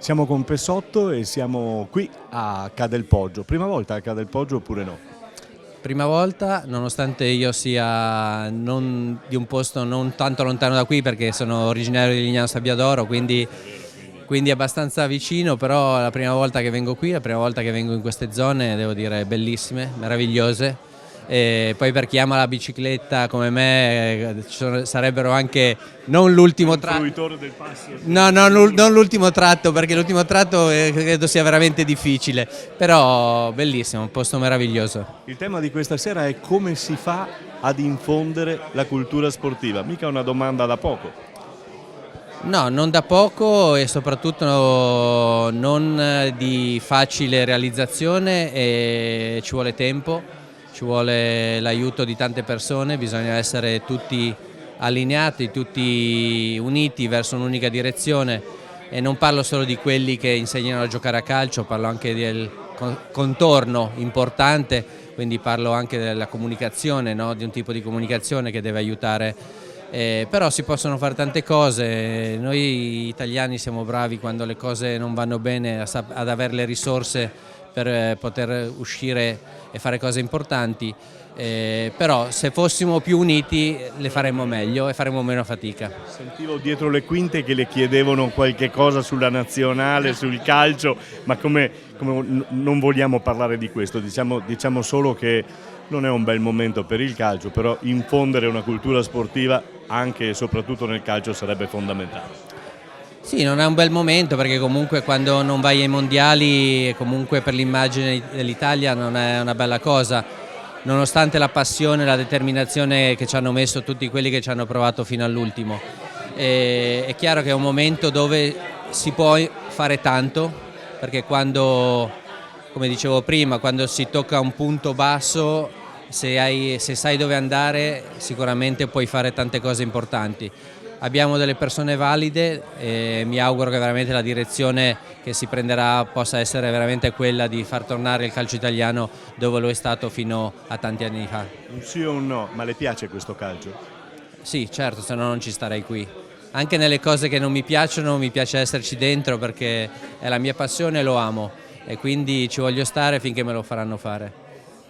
Siamo con Pessotto e siamo qui a Cadelpoggio. Prima volta a Cadelpoggio oppure no? Prima volta, nonostante io sia non di un posto non tanto lontano da qui perché sono originario di Lignano Sabbiadoro, quindi abbastanza vicino, però è la prima volta che vengo qui, la prima volta che vengo in queste zone, devo dire bellissime, meravigliose. E poi per chi ama la bicicletta come me sarebbero anche non l'ultimo tratto. Fruitore del passo. No, non l'ultimo tratto, perché l'ultimo tratto credo sia veramente difficile, però bellissimo, un posto meraviglioso. Il tema di questa sera è come si fa ad infondere la cultura sportiva. Mica una domanda da poco. No, non da poco e soprattutto non di facile realizzazione, e ci vuole tempo, ci vuole l'aiuto di tante persone, bisogna essere tutti allineati, tutti uniti verso un'unica direzione, e non parlo solo di quelli che insegnano a giocare a calcio, parlo anche del contorno importante, quindi parlo anche della comunicazione, no? Di un tipo di comunicazione che deve aiutare. Però si possono fare tante cose, noi italiani siamo bravi quando le cose non vanno bene ad avere le risorse per poter uscire e fare cose importanti, però se fossimo più uniti le faremmo meglio e faremmo meno fatica. Sentivo dietro le quinte che le chiedevano qualche cosa sulla nazionale, sul calcio, ma come non vogliamo parlare di questo, diciamo solo che non è un bel momento per il calcio, però infondere una cultura sportiva anche e soprattutto nel calcio sarebbe fondamentale. Sì, non è un bel momento perché comunque quando non vai ai mondiali, comunque per l'immagine dell'Italia non è una bella cosa, nonostante la passione e la determinazione che ci hanno messo tutti quelli che ci hanno provato fino all'ultimo. È chiaro che è un momento dove si può fare tanto, perché quando, come dicevo prima, quando si tocca un punto basso, se sai dove andare, sicuramente puoi fare tante cose importanti. Abbiamo delle persone valide e mi auguro che veramente la direzione che si prenderà possa essere veramente quella di far tornare il calcio italiano dove lo è stato fino a tanti anni fa. Un sì o un no, ma le piace questo calcio? Sì, certo, se no non ci starei qui. Anche nelle cose che non mi piacciono, mi piace esserci dentro perché è la mia passione e lo amo, e quindi ci voglio stare finché me lo faranno fare.